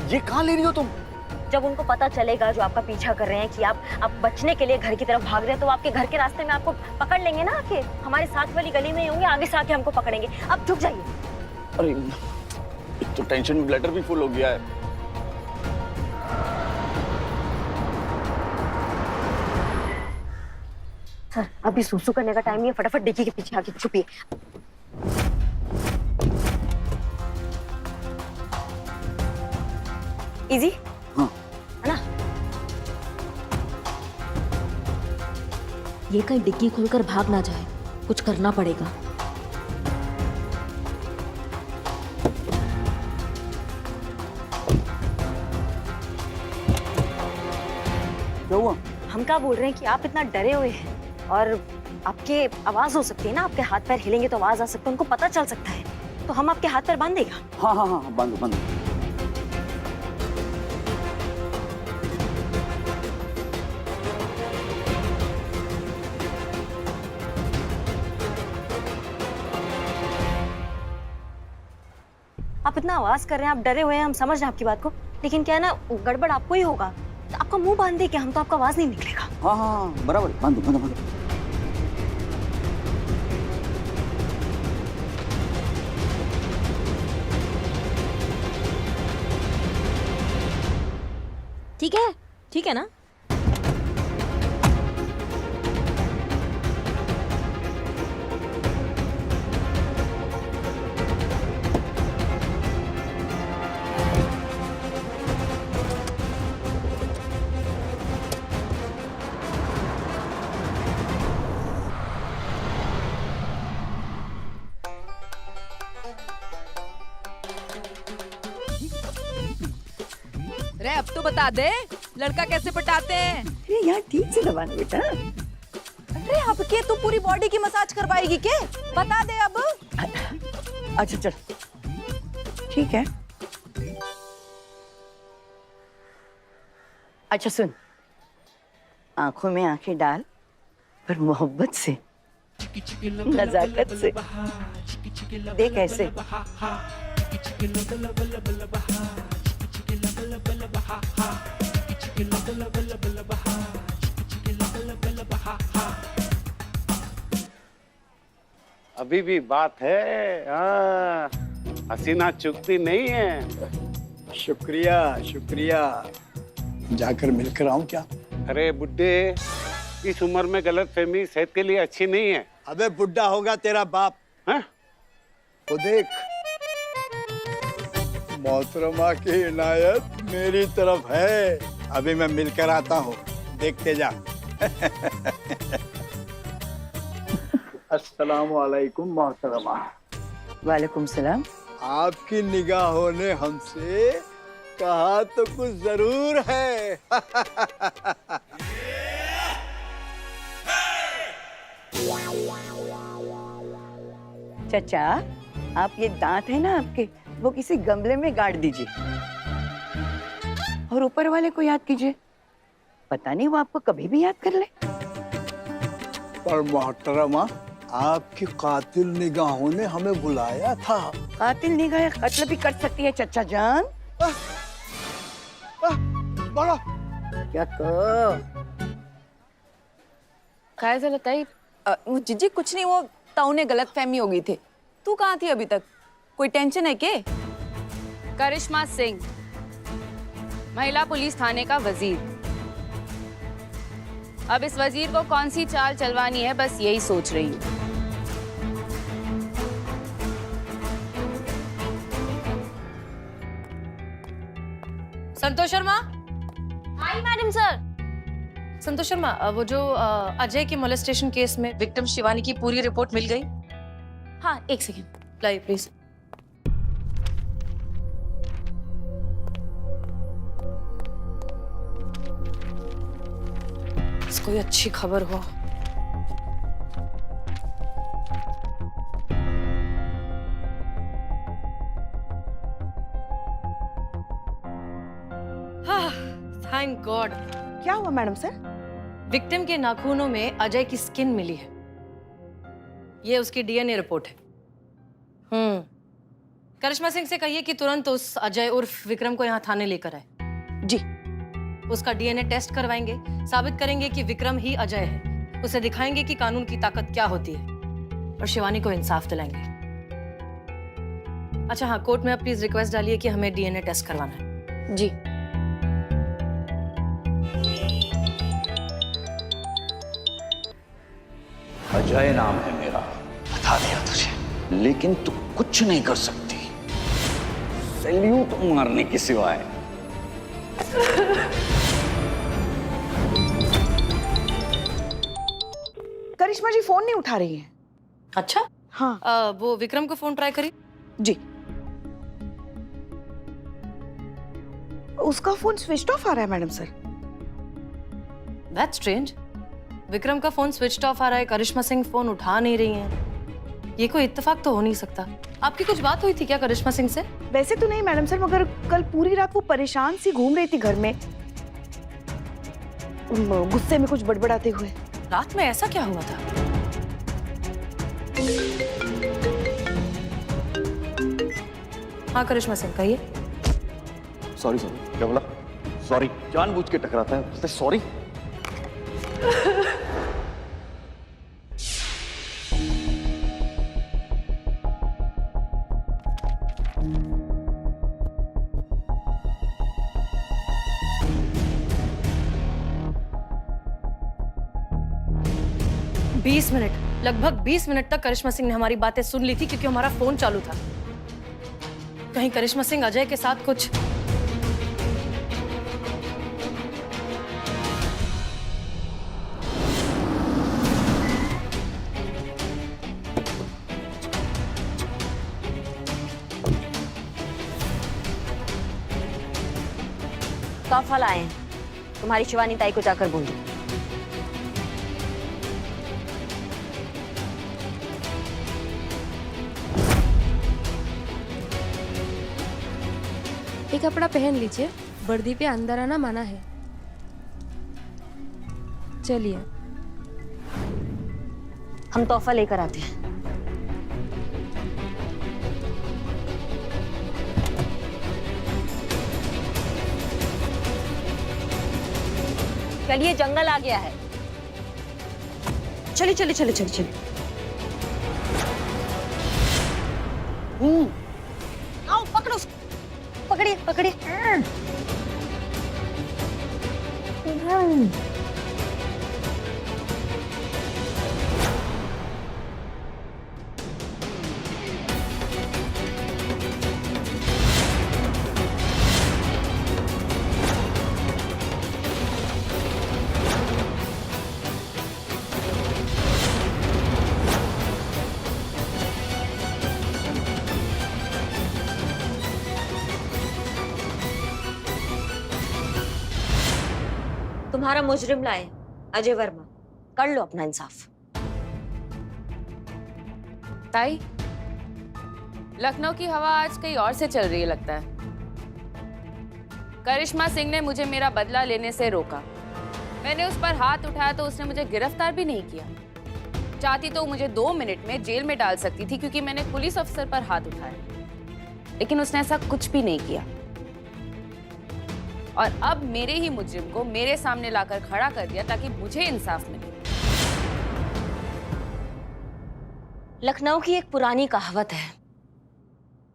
ये कहाँ ले रही हो तुम? जब उनको पता चलेगा जो आपका पीछा कर रहे हैं कि आप बचने के लिए घर की तरफ भाग रहे हैं, तो आपके घर के रास्ते में आपको पकड़ लेंगे ना। आके हमारे साथ वाली गली में ही होंगे, आगे से आके हमको पकड़ेंगे। अब झुक जाइए। अरे एक तो टेंशन में ब्लैडर भी फुल हो गया है। सर अभी सूसू करने का टाइम नहीं है, फटाफट डिक्की के पीछे आके छुपिए। इजी हाँ। है ना? ये कहीं डिक्की खोलकर भाग ना जाए, कुछ करना पड़ेगा। क्या हुआ? हम क्या बोल रहे हैं कि आप इतना डरे हुए हैं और आपके आवाज हो सकती है ना, आपके हाथ पैर हिलेंगे तो आवाज आ सकती है, उनको पता चल सकता है, तो हम आपके हाथ पैर बांध देगा। हाँ हाँ हाँ, बांधो बांधो। आप इतना आवाज कर रहे हैं, आप डरे हुए हैं, हम समझ रहे हैं आपकी बात को, लेकिन क्या है ना, गड़बड़ आपको ही होगा। तो आपका मुंह बांध दे क्या, हम तो आपका आवाज नहीं निकलेगा। हाँ हाँ हाँ, बराबर, बांधो बांधो बांधो। ठीक है ना? रे अब तो बता दे, लड़का कैसे पटाते हैं? अरे यार ठीक से दबाना बेटा। अरे अब के तू पूरी बॉडी की मसाज करवाएगी के? बता दे अब। अच्छा चल ठीक है। अच्छा सुन, आंखों में आंखें डाल, पर मोहब्बत से, नजाकत से देख ऐसे। अभी भी बात है। हाँ, हसीना चुकती नहीं है। शुक्रिया शुक्रिया। जाकर मिलकर आऊं क्या? अरे बुड्ढे, इस उम्र में गलतफहमी सेहत के लिए अच्छी नहीं है। अबे बुड्ढा होगा तेरा बाप। हाँ? वो देख, मोहतरमा की इनायत मेरी तरफ है। अभी मैं मिलकर आता हूँ, देखते जा। अस्सलाम वालेकुम मोहतरमा। वालेकुम सलाम। आपकी निगाहों ने हमसे कहा तो कुछ जरूर है। चाचा, आप ये दांत है ना आपके, वो किसी गमले में गाड़ दीजिए और ऊपर वाले को याद कीजिए। पता नहीं वो आपको कभी भी याद कर ले। पर मोहतरमा, आपकी कातिल निगाहों ने हमें बुलाया था। कातिल निगाहें कत्ल भी कर सकती है चचा जान। बड़ा क्या कहो? काय झालं ताई? जीजी कुछ नहीं, वो ताऊ ने गलत फहमी हो गई थी। तू कहाँ थी अभी तक? कोई टेंशन है के? करिश्मा सिंह, महिला पुलिस थाने का वजीर। अब इस वजीर को कौन सी चाल चलवानी है, बस यही सोच रही हूँ। Santosh Sharma. Hi madam sir. Santosh Sharma, वो जो अजय के मोलेस्टेशन केस में विक्टिम शिवानी की पूरी रिपोर्ट मिल गई? हाँ एक सेकेंड लाइए प्लीज। कोई अच्छी खबर हो। Thank God. क्या हुआ मैडम सर? विक्टिम के नाखूनों में अजय की स्किन मिली है। ये उसकी डीएनए रिपोर्ट है। करिश्मा सिंह से कहिए कि तुरंत उस अजय उर्फ विक्रम को यहाँ थाने लेकर आए। जी। उसका डीएनए टेस्ट करवाएंगे, साबित करेंगे कि विक्रम ही अजय है, उसे दिखाएंगे कि कानून की ताकत क्या होती है और शिवानी को इंसाफ दिलाएंगे। अच्छा हाँ, कोर्ट में आप प्लीज रिक्वेस्ट डालिए कि हमें डीएनए टेस्ट करवाना है। जी। अजय नाम है मेरा, बता दिया तुझे, लेकिन तू कुछ नहीं कर सकती सैल्यूट मारने के सिवाय। करिश्मा जी फोन नहीं उठा रही है। अच्छा हाँ। वो विक्रम को फोन ट्राई करिए। जी। उसका फोन स्विच ऑफ आ रहा है madam sir. That's strange. Vikram का फोन स्विच ऑफ आ रहा है, करिश्मा सिंह फोन उठा नहीं रही हैं। ये कोई इत्तेफाक तो हो नहीं सकता। आपकी कुछ बात हुई थी क्या करिश्मा सिंह से? वैसे तो नहीं मैडम सर, मगर कल पूरी रात वो परेशान सी घूम रही थी घर में, गुस्से में कुछ बड़बड़ाते हुए। रात में ऐसा क्या हुआ था? हाँ करिश्मा सिंह कहिए। सॉरी सॉरी, क्या बोला? सॉरी, जानबूझ के टकराता है, सॉरी। लगभग 20 मिनट तक करिश्मा सिंह ने हमारी बातें सुन ली थी क्योंकि हमारा फोन चालू था। कहीं करिश्मा सिंह अजय के साथ कुछ तोहफा लाए हैं, तुम्हारी शिवानी ताई को जाकर बोल दो। ये कपड़ा पहन लीजिए, वर्दी पे अंदर आना मना है। चलिए हम तोहफा लेकर आते हैं। चलिए, जंगल आ गया है। चलिए चलिए चलिए चलिए चलिए। आओ पकड़ो उसको, पकड़िए पकड़िए। तुम्हारा मुजरिम लाए अजय वर्मा, कर लो अपना इंसाफ। ताई, लखनऊ की हवा आज कहीं और से चल रही है लगता है। करिश्मा सिंह ने मुझे मेरा बदला लेने से रोका। मैंने उस पर हाथ उठाया तो उसने मुझे गिरफ्तार भी नहीं किया। चाहती तो मुझे 2 मिनट में जेल में डाल सकती थी क्योंकि मैंने पुलिस अफसर पर हाथ उठाया, लेकिन उसने ऐसा कुछ भी नहीं किया। और अब मेरे ही मुजरिम को मेरे सामने लाकर खड़ा कर दिया ताकि मुझे इंसाफ मिले। लखनऊ की एक पुरानी कहावत है,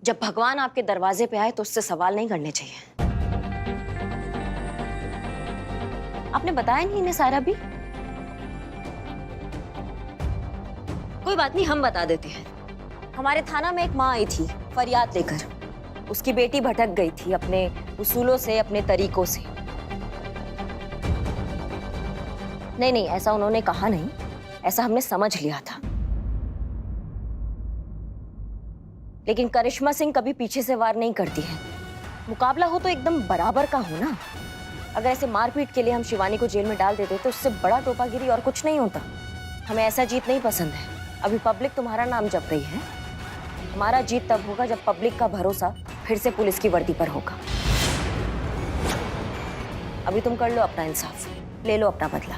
जब भगवान आपके दरवाजे पे आए तो उससे सवाल नहीं करने चाहिए। आपने बताया नहीं इन्हें सारा भी? कोई बात नहीं, हम बता देते हैं। हमारे थाना में एक माँ आई थी फरियाद लेकर। उसकी बेटी भटक गई थी अपने उसूलों से, अपने तरीकों से। नहीं, ऐसा उन्होंने कहा नहीं, ऐसा हमने समझ लिया था। लेकिन करिश्मा सिंह कभी पीछे से वार नहीं करती है। मुकाबला हो तो एकदम बराबर का हो ना। अगर ऐसे मारपीट के लिए हम शिवानी को जेल में डाल देते तो उससे बड़ा टोपागिरी और कुछ नहीं होता। हमें ऐसा जीत नहीं पसंद है। अभी पब्लिक तुम्हारा नाम जप रही है। हमारा जीत तब होगा जब पब्लिक का भरोसा फिर से पुलिस की वर्दी पर होगा। अभी तुम कर लो अपना इंसाफ, ले लो अपना बदला।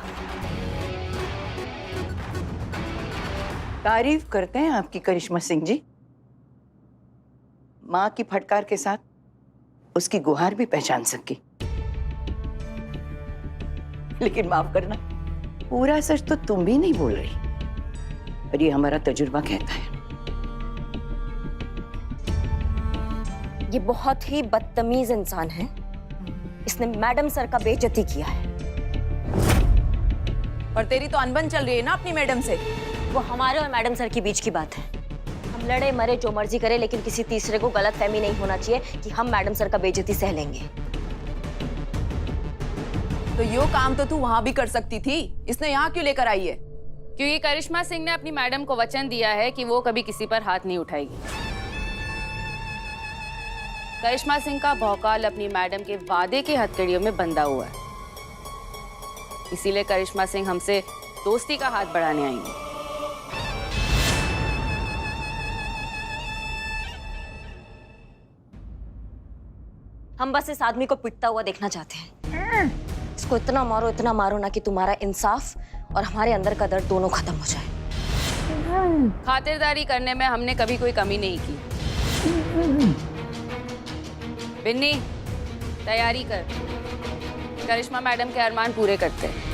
तारीफ करते हैं आपकी करिश्मा सिंह जी, माँ की फटकार के साथ उसकी गुहार भी पहचान सकी। लेकिन माफ करना, पूरा सच तो तुम भी नहीं बोल रही, पर ये हमारा तजुर्बा कहता है। ये बहुत ही बदतमीज इंसान है। इसने मैडम सर का बेइज्जती किया है। और तेरी तो अनबन चल रही है ना अपनी मैडम से। वो हमारे और मैडम सर के बीच की बात है। हम लड़े मरे जो मर्जी करें, लेकिन किसी तीसरे को गलतफहमी नहीं होना चाहिए कि हम मैडम सर का बेइज्जती सह लेंगे। तो यो काम तो तू वहां भी कर सकती थी, इसने यहाँ क्यों लेकर आई है? क्योंकि करिश्मा सिंह ने अपनी मैडम को वचन दिया है कि वो कभी किसी पर हाथ नहीं उठाएगी। करिश्मा सिंह का भौकाल अपनी मैडम के वादे की हथकड़ियों में बंधा हुआ है। इसीलिए करिश्मा सिंह हमसे दोस्ती का हाथ बढ़ाने आई है। हम बस इस आदमी को पिटता हुआ देखना चाहते हैं। इसको इतना मारो ना कि तुम्हारा इंसाफ और हमारे अंदर का दर्द दोनों खत्म हो जाए। खातिरदारी करने में हमने कभी कोई कमी नहीं की। बिन्नी, तैयारी कर। करिश्मा मैडम के अरमान पूरे करते हैं।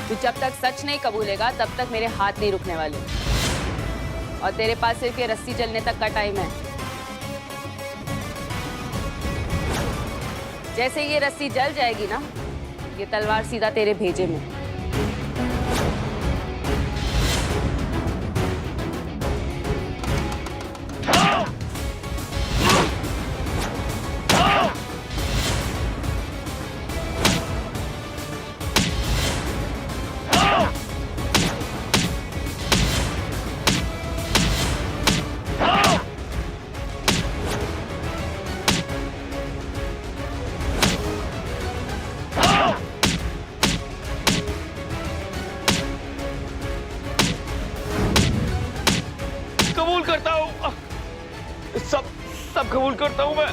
तू जब तक सच नहीं कबूलेगा तब तक मेरे हाथ नहीं रुकने वाले। और तेरे पास सिर्फ ये रस्सी जलने तक का टाइम है। जैसे ये रस्सी जल जाएगी ना, ये तलवार सीधा तेरे भेजे में। कबूल करता हूँ, सब कबूल करता हूँ मैं।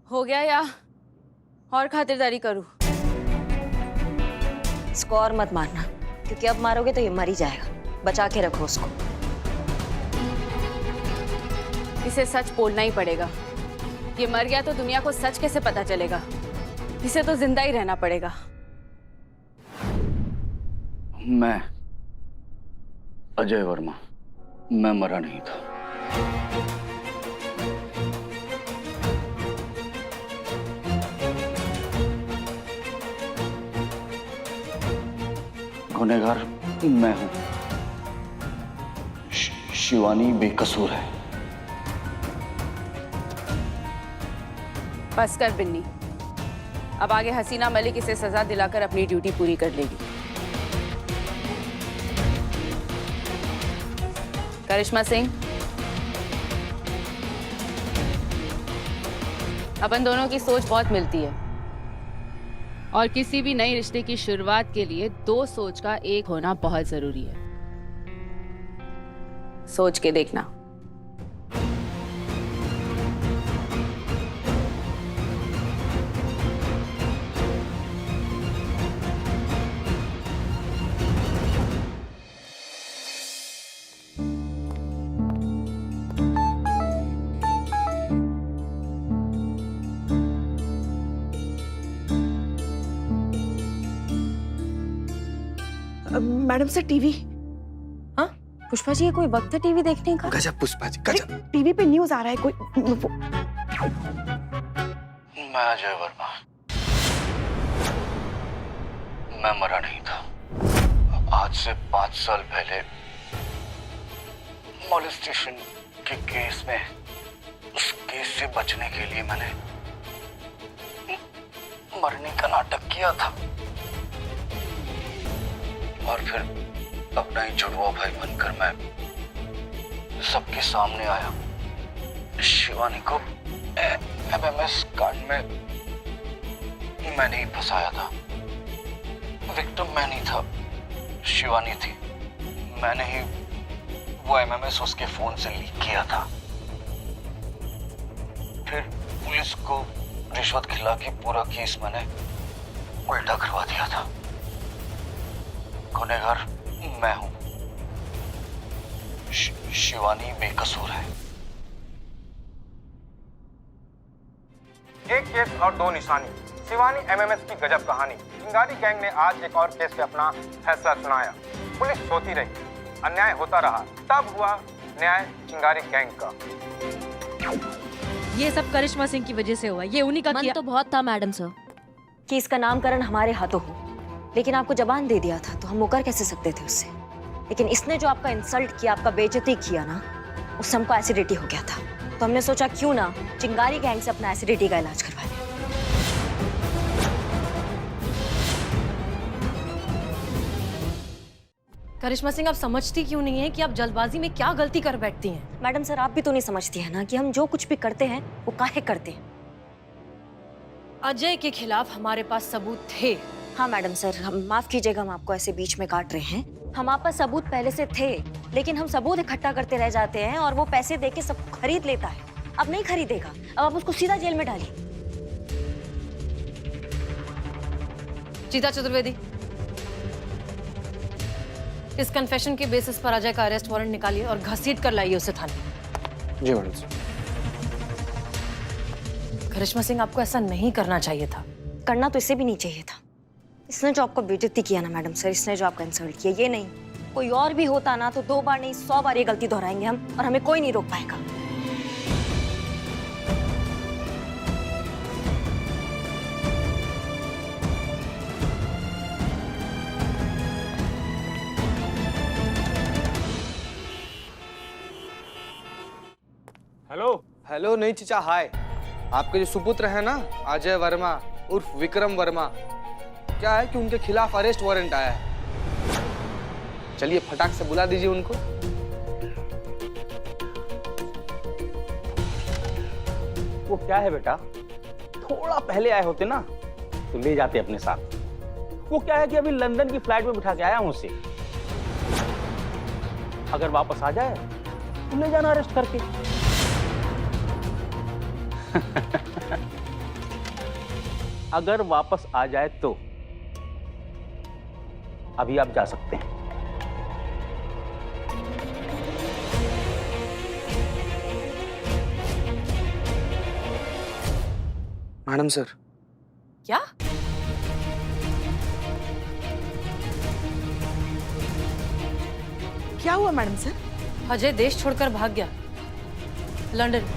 हो गया या और खातिरदारी करूं? इसको और मत मारना, क्योंकि अब मारोगे तो ये मर ही जाएगा। बचा के रखो उसको। इसे सच बोलना ही पड़ेगा। ये मर गया तो दुनिया को सच कैसे पता चलेगा? इसे तो जिंदा ही रहना पड़ेगा। मैं अजय वर्मा, मैं मरा नहीं था। गुनहगार मैं हूं। शिवानी बेकसूर है। बस कर बिन्नी, अब आगे हसीना मलिक इसे सजा दिलाकर अपनी ड्यूटी पूरी कर लेगी। करिश्मा सिंह, अपन दोनों की सोच बहुत मिलती है और किसी भी नए रिश्ते की शुरुआत के लिए दो सोच का एक होना बहुत जरूरी है। सोच के देखना। मैडम से टीवी। हाँ पुष्पा जी, ये कोई वक्त है टीवी देखने का? गजब पुष्पा जी, गजब। टीवी पे न्यूज आ रहा है कोई। मैं अजय वर्मा, मैं मरा नहीं था। आज से 5 साल पहले मॉलेस्टेशन के केस में, उस केस से बचने के लिए मैंने मरने का नाटक किया था और फिर अपना ही जुड़वा भाई बनकर मैं सबके सामने आया शिवानी को एमएमएस कार्ड में मैंने ही फंसाया था। विक्टिम मैं नहीं था, शिवानी थी। मैंने ही वो एमएमएस उसके फोन से लीक किया था। फिर पुलिस को रिश्वत खिला के पूरा केस मैंने उल्टा करवा दिया था। गुनहगार मैं हूं, शिवानी बेकसूर है। एक केस और दो निशानी, शिवानी एमएमएस की गजब कहानी। चिंगारी गैंग ने आज एक और केस पे अपना फैसला सुनाया। पुलिस सोती रही, अन्याय होता रहा, तब हुआ न्याय चिंगारी गैंग का। ये सब करिश्मा सिंह की वजह से हुआ, ये उन्हीं का मन तो बहुत था मैडम सर कि इसका नामकरण हमारे हाथों हो, लेकिन आपको जबान दे दिया था तो हम मुकर कैसे सकते थे उससे। लेकिन इसने जो आपका इंसल्ट किया, आपका बेइज्जती किया ना, उससे हमको एसिडिटी हो गया था। तो हमने सोचा क्यों ना चिंगारी गैंग से अपना एसिडिटी का इलाज करवा लें। करिश्मा सिंह, आप समझती क्यों नहीं है कि आप जल्दबाजी में क्या गलती कर बैठती हैं? मैडम सर, आप भी तो नहीं समझती है ना कि हम जो कुछ भी करते हैं वो काहे करते हैं। अजय के खिलाफ हमारे पास सबूत थे। हाँ मैडम सर, हम माफ कीजिएगा, हम आपको ऐसे बीच में काट रहे हैं। हमारे पास सबूत पहले से थे, लेकिन हम सबूत इकट्ठा करते रह जाते हैं और वो पैसे देके सब खरीद लेता है। अब नहीं खरीदेगा, अब आप उसको सीधा जेल में डालिए। चीता चतुर्वेदी, इस कन्फेशन के बेसिस पर अजय का अरेस्ट वारंट निकालिए और घसीट कर लाइए उसे थाने। जी मैडम। करिश्मा सिंह, आपको ऐसा नहीं करना चाहिए था। करना तो इसे भी नहीं चाहिए था। इसने जो आपको बेइज्जती किया ना मैडम सर, इसने जो आपका इंसल्ट किया, ये नहीं कोई और भी होता ना तो 2 बार नहीं 100 बार ये गलती दोहराएंगे हम, और हमें कोई नहीं रोक पाएगा। हेलो हेलो, नहीं चीचा, हाय। आपके जो सुपुत्र है ना अजय वर्मा उर्फ विक्रम वर्मा, क्या है कि उनके खिलाफ अरेस्ट वारंट आया है। चलिए फटाक से बुला दीजिए उनको। वो क्या है बेटा, थोड़ा पहले आए होते ना तो ले जाते अपने साथ। वो क्या है कि अभी लंदन की फ्लाइट में बिठा के आया हूं उसे। अगर वापस आ जाए तो ले जाना अरेस्ट करके। अगर वापस आ जाए तो अभी आप जा सकते हैं। Madam sir. क्या? क्या हुआ मैडम सर? अजय देश छोड़कर भाग गया लंदन।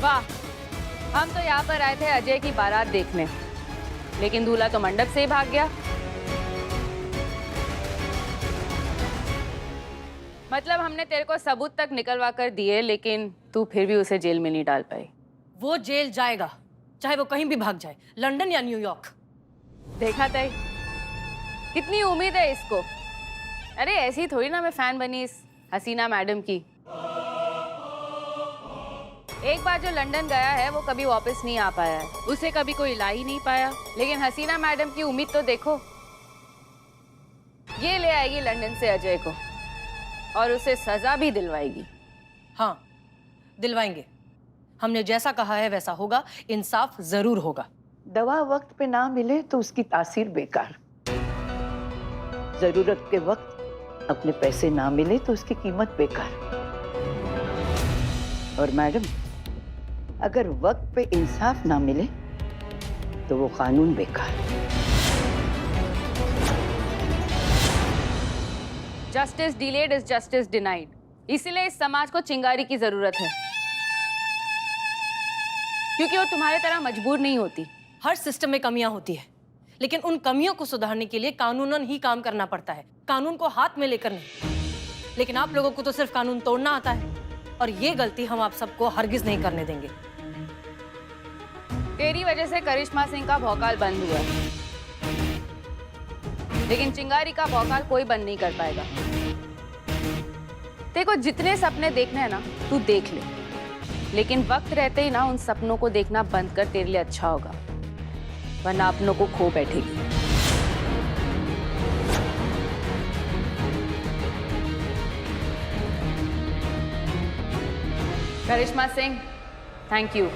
वाह, हम तो यहाँ पर आए थे अजय की बारात देखने, लेकिन दूल्हा तो मंडप से ही भाग गया। मतलब हमने तेरे को सबूत तक निकलवा कर दिए, लेकिन तू फिर भी उसे जेल में नहीं डाल पाई। वो जेल जाएगा, चाहे वो कहीं भी भाग जाए, लंदन या न्यूयॉर्क। देखा तय, कितनी उम्मीद है इसको। अरे ऐसी थोड़ी ना मैं फैन बनी इस हसीना मैडम की। एक बार जो लंदन गया है वो कभी वापस नहीं आ पाया है, उसे कभी कोई ला ही नहीं पाया। लेकिन हसीना मैडम की उम्मीद तो देखो, ये ले आएगी लंदन से अजय को और उसे सजा भी दिलवाएगी। हाँ, दिलवाएंगे। हमने जैसा कहा है वैसा होगा, इंसाफ जरूर होगा। दवा वक्त पे ना मिले तो उसकी तासीर बेकार। जरूरत के वक्त अपने पैसे ना मिले तो उसकी कीमत बेकार। और मैडम, अगर वक्त पे इंसाफ ना मिले तो वो कानून बेकार। Justice delayed is justice denied. इसीलिए इस समाज को चिंगारी की जरूरत है, क्योंकि वो तुम्हारे तरह मजबूर नहीं होती। हर सिस्टम में कमियां होती है, लेकिन उन कमियों को सुधारने के लिए कानूनन ही काम करना पड़ता है, कानून को हाथ में लेकर नहीं। लेकिन आप लोगों को तो सिर्फ कानून तोड़ना आता है, और ये गलती हम आप सबको हरगिज नहीं करने देंगे। तेरी वजह से करिश्मा सिंह का भौकाल बंद हुआ, लेकिन चिंगारी का भौकाल कोई बंद नहीं कर पाएगा। देखो, जितने सपने देखने हैं ना, तू देख ले, लेकिन वक्त रहते ही ना उन सपनों को देखना बंद कर, तेरे लिए अच्छा होगा, वरना अपनों को खो बैठेगी। करिश्मा सिंह, थैंक यू।